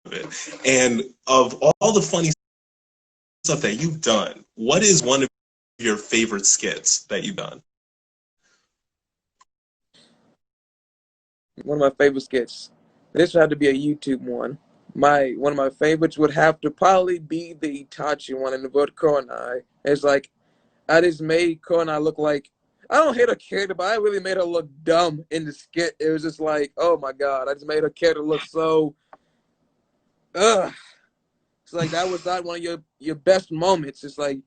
S1: of it. And of all the funny stuff that you've done, what is one of your favorite skits that you've done?
S2: One of my favorite skits. This would have to be a YouTube one. One of my favorites would have to probably be the Itachi one in the word Koronai. It's like I just made Koronai look like I don't hate her character, but I really made her look dumb in the skit. It was just like, oh my god, I just made her character look so. Ugh. It's like that was not one of your best moments. It's like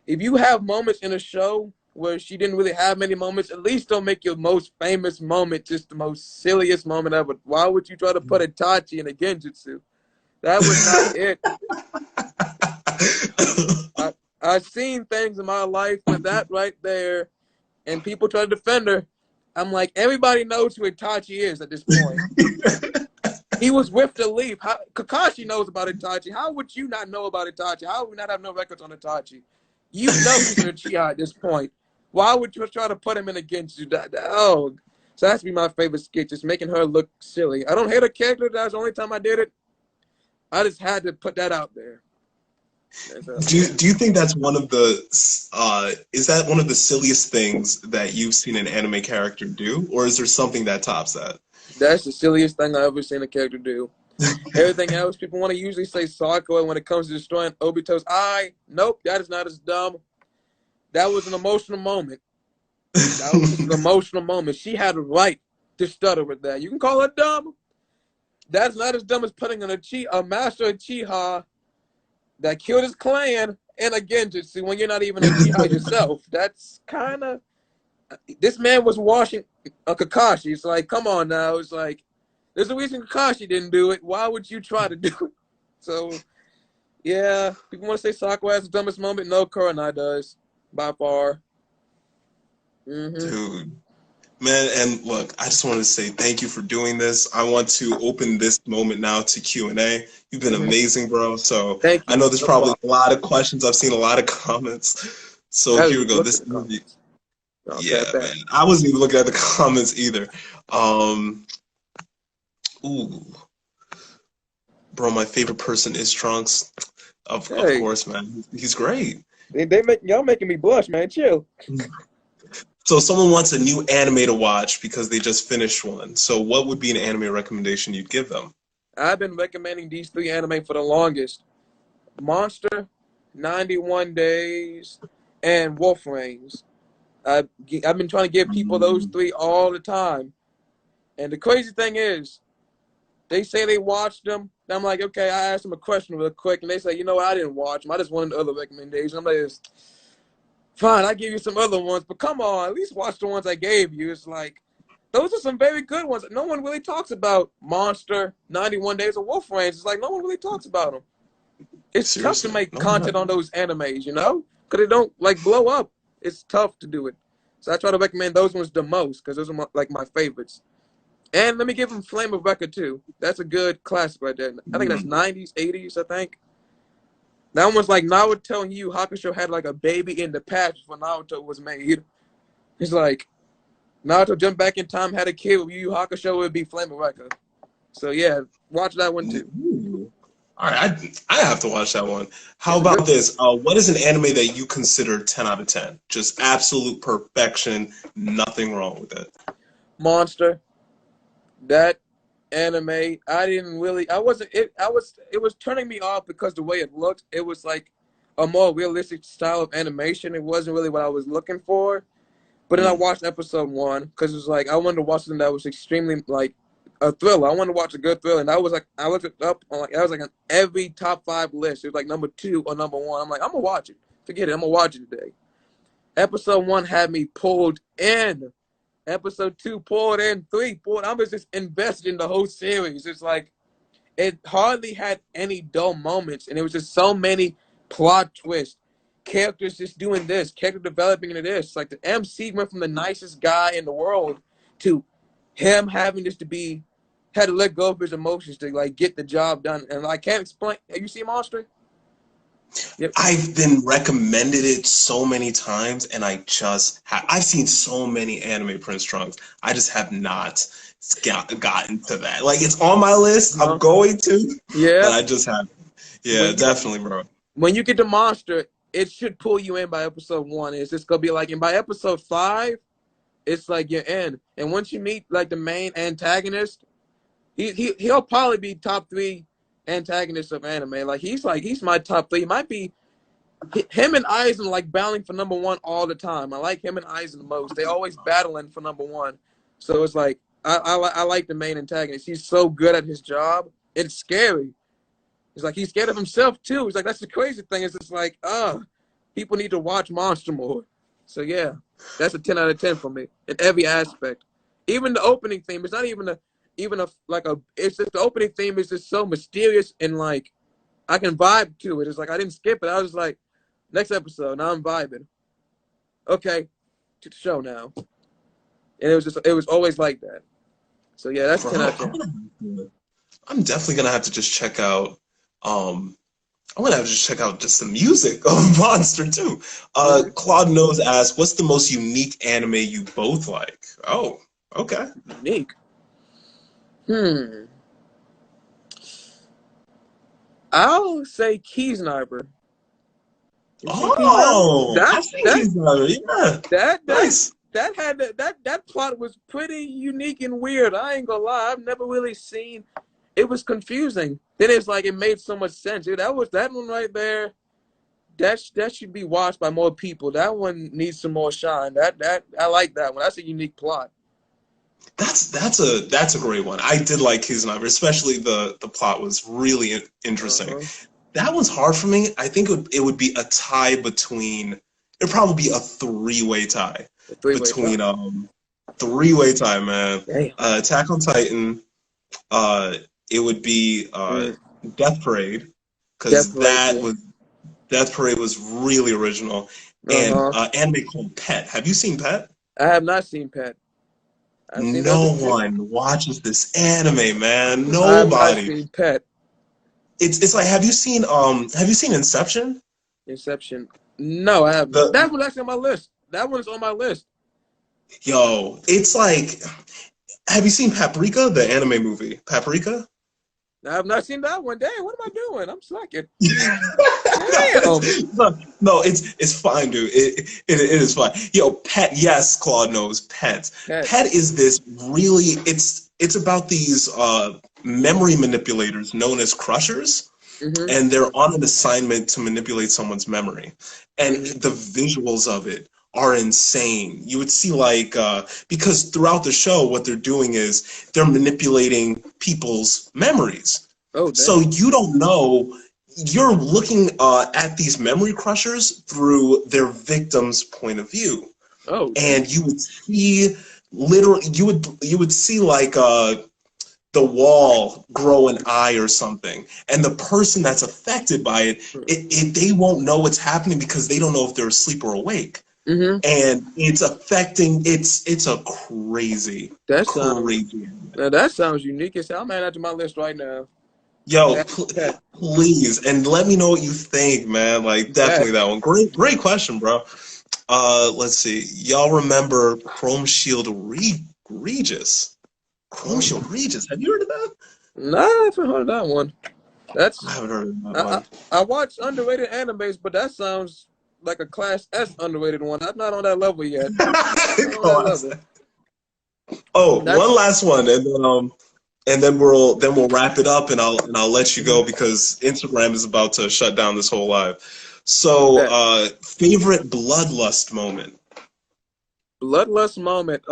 S2: if you have moments in a show where she didn't really have many moments, at least don't make your most famous moment just the most silliest moment ever. Why would you try to put Itachi in a Genjutsu? That was not it. I've seen things in my life with that right there, and people try to defend her. I'm like, everybody knows who Itachi is at this point. He was with the Leaf. Kakashi knows about Itachi. How would you not know about Itachi? How would we not have no records on Itachi? You know he's a Uchiha at this point. Why would you try to put him in against you? Oh, so that's be my favorite skit, just making her look silly. I don't hate her character. That's the only time I did it. I just had to put that out there.
S1: Do you think that's one of the is that one of the silliest things that you've seen an anime character do, or is there something that tops that?
S2: That's the silliest thing I've ever seen a character do. Everything else, people want to usually say Sakura when it comes to destroying Obito's eye. Nope, that is not as dumb. That was an emotional moment. That was an emotional moment. She had a right to stutter with that. You can call her dumb. That's not as dumb as putting a master Uchiha that killed his clan in a Genjutsu when you're not even a Uchiha yourself. That's kind of... This man was washing Kakashi. It's like, come on now. It's like, there's a reason Kakashi didn't do it. Why would you try to do it? So, yeah, people want to say Sakura has the dumbest moment. No, Kurenai does, by far.
S1: Dude, man, and look, I just wanted to say thank you for doing this. I want to open this moment now to Q&A. You've been amazing, bro. So I know there's probably a lot of questions. I've seen a lot of comments. So here we go. This movie. Yeah, man. I wasn't even looking at the comments either. Ooh. Bro, my favorite person is Trunkz. Of course, man. He's great.
S2: Y'all making me blush, man. Chill.
S1: So someone wants a new anime to watch because they just finished one. So what would be an anime recommendation you'd give them?
S2: I've been recommending these 3 anime for the longest. Monster, 91 Days, and Wolf Rings. I've been trying to give people those 3 all the time. And the crazy thing is, they say they watched them. And I'm like, okay, I asked them a question real quick. And they say, you know what, I didn't watch them. I just wanted other recommendations. I'm like, fine, I give you some other ones. But come on, at least watch the ones I gave you. It's like, those are some very good ones. No one really talks about Monster, 91 Days, or Wolf Rings. It's like, no one really talks about them. It's tough to make content on those animes, you know? Because they don't, like, blow up. It's tough to do it. So I try to recommend those ones the most because those are like my favorites. And let me give them Flame of Recca too. That's a good classic right there. I think that's 90s, 80s, I think. That one was like Naruto and Yu Hakusho had like a baby in the past before Naruto was made. It's like Naruto jumped back in time, had a kid with Yu Hakusho, it would be Flame of Recca. So yeah, watch that one too.
S1: All right, I have to watch that one. How about this? What is an anime that you consider 10 out of 10? Just absolute perfection, nothing wrong with it.
S2: Monster. That anime, it was turning me off because the way it looked, it was like a more realistic style of animation. It wasn't really what I was looking for. But then I watched episode 1 because it was like I wanted to watch something that was extremely like a thriller. I wanted to watch a good thriller, and I was like, I looked it up on I was like on every top 5 list. It was like number 2 or number 1. I'm like, I'm gonna watch it. Forget it. I'm gonna watch it today. Episode 1 had me pulled in. Episode 2 pulled in. 3 pulled. I was just invested in the whole series. It's like it hardly had any dull moments, and it was just so many plot twists. Characters just doing this, character developing into this. Like the MC went from the nicest guy in the world to him having just to be had to let go of his emotions to like get the job done. And I can't explain. Have you seen Monster?
S1: Yep. I've been recommended it so many times, and I've seen so many anime Prince Trunkz. I just have not gotten to that. Like it's on my list. I'm going to. Yeah. But I just haven't. Yeah, definitely, bro.
S2: When you get to Monster, it should pull you in by episode 1. It's just gonna be like, and by episode 5, it's like you're in. And once you meet like the main antagonist, he'll probably be top 3 antagonist of anime. Like he's my top 3. He might be him and Aizen like battling for #1 all the time. I like him and Aizen the most. They always battling for #1. So it's like I like the main antagonist. He's so good at his job. It's scary. He's like he's scared of himself too. He's like that's the crazy thing. It's just like people need to watch Monster more. So yeah, that's a 10 out of 10 for me in every aspect. Even the opening theme. It's not even a it's just the opening theme is just so mysterious and like I can vibe to it. It's like I didn't skip it. I was just like, next episode, now I'm vibing. Okay, to the show now. And it was always like that. So yeah, that's 10 out of 10.
S1: I'm definitely gonna have to just check out I'm gonna have to just check out just the music of Monster too. Claude Knows asks, what's the most unique anime you both like? Oh, okay.
S2: Unique. I'll say Key Sniper.
S1: Oh, I've seen Key Sniper. Yeah, nice.
S2: That plot was pretty unique and weird. I ain't gonna lie. I've never really seen. It was confusing. Then it's like it made so much sense. Dude, that one right there. That should be watched by more people. That one needs some more shine. I like that one. That's a unique plot.
S1: That's a great one. I did like Key Sniper, especially the plot was really interesting. That one's hard for me. I think it would be a tie between. It'd probably be a three-way tie between three-way tie, man. Attack on Titan. It would be Death Parade because Death Parade was really original, and anime called Pet. Have you seen Pet?
S2: I have not seen Pet.
S1: No one watches this anime, man. Nobody.
S2: I've not seen Pet.
S1: It's like have you seen Inception?
S2: Inception. No, I haven't. That one's actually on my list. That one's on my list.
S1: Yo, it's like have you seen Paprika, the anime movie? Paprika?
S2: I have not seen that one. Dang, what am I doing? I'm slacking.
S1: No, it's fine, dude. It is fine. Yo, Pet, yes, Claude knows Pet. Pet is this really it's about these memory manipulators known as crushers. And they're on an assignment to manipulate someone's memory. And the visuals of it are insane. You would see like because throughout the show what they're doing is they're manipulating people's memories. So you don't know, you're looking at these memory crushers through their victim's point of view. And you would see literally you would see like the wall grow an eye or something, and the person that's affected by it they won't know what's happening because they don't know if they're asleep or awake. And it's affecting. It's a crazy.
S2: That sounds unique as hell. I'm adding that to my list right now.
S1: Yo, please, and let me know what you think, man. Like definitely that one. Great question, bro. Let's see. Y'all remember Chrome Shield Regis? Chrome Shield Regis. Have you heard of that?
S2: No, I haven't heard of that one.
S1: I haven't heard of that one.
S2: I watch underrated animes, but that sounds like a Class S underrated one. I'm not on that level yet.
S1: One last one, and then we'll wrap it up, and I'll let you go because Instagram is about to shut down this whole live. So, favorite Bloodlust moment.
S2: Bloodlust moment.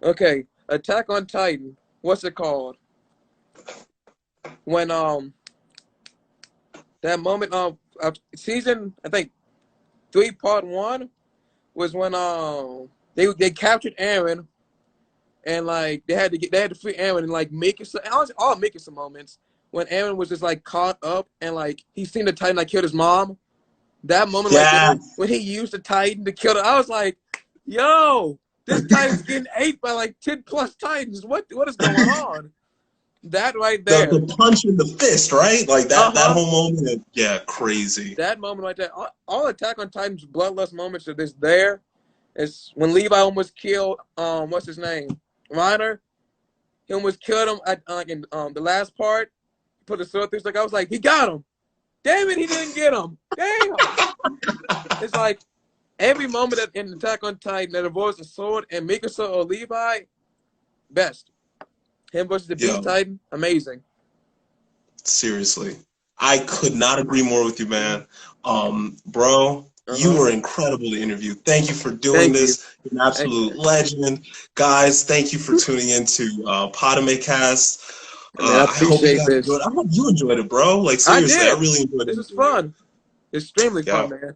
S2: Okay, Attack on Titan. What's it called? When that moment of season, I think 3 part 1 was when they captured Aaron, and like they had to free Aaron and like all Mikasa moments when Aaron was just like caught up and like he seen the Titan like killed his mom. That moment like when he used the Titan to kill her, I was like, yo. This Titan's getting ate by like 10 plus Titans. What is going on? That right there.
S1: The punch in the fist, right? Like that whole moment. Yeah, crazy.
S2: That moment right there. All Attack on Titan's Bloodlust moments are just there. It's when Levi almost killed what's his name? Reiner. He almost killed him at in the last part. He put the sword through. Like I was like, he got him. Damn it, he didn't get him. Damn. It's like every moment in Attack on Titan that involves a sword and Mikasa or Levi, best. Him versus the Beast Titan, amazing.
S1: Seriously. I could not agree more with you, man. Bro, you were incredible to interview. Thank you for doing
S2: Thank you.
S1: this. You're an absolute legend. Guys, thank you for tuning into Podimecast.
S2: Man, I
S1: I hope you
S2: appreciate
S1: guys
S2: this.
S1: enjoyed it. I hope you enjoyed it, bro. Like,
S2: I
S1: seriously, I
S2: did.
S1: really enjoyed
S2: This
S1: it.
S2: was fun. Extremely fun,
S1: Yo,
S2: man.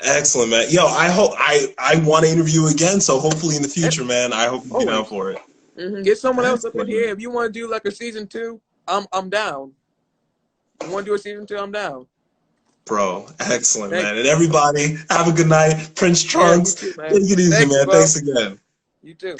S1: excellent, man. Yo, I hope I want to interview you again, so hopefully in the future, man, I hope you be down
S2: Always.
S1: for it.
S2: Get someone else up in
S1: Excellent,
S2: here.
S1: man.
S2: If you want to do like a season 2, I'm down. You want to do a season 2? I'm down.
S1: Bro, excellent,
S2: Thank
S1: man. And everybody, have a good night. Prince
S2: you. Yeah, you
S1: Trunkz,
S2: too, man.
S1: take it easy,
S2: Thank you,
S1: man.
S2: bro.
S1: Thanks again.
S2: You too.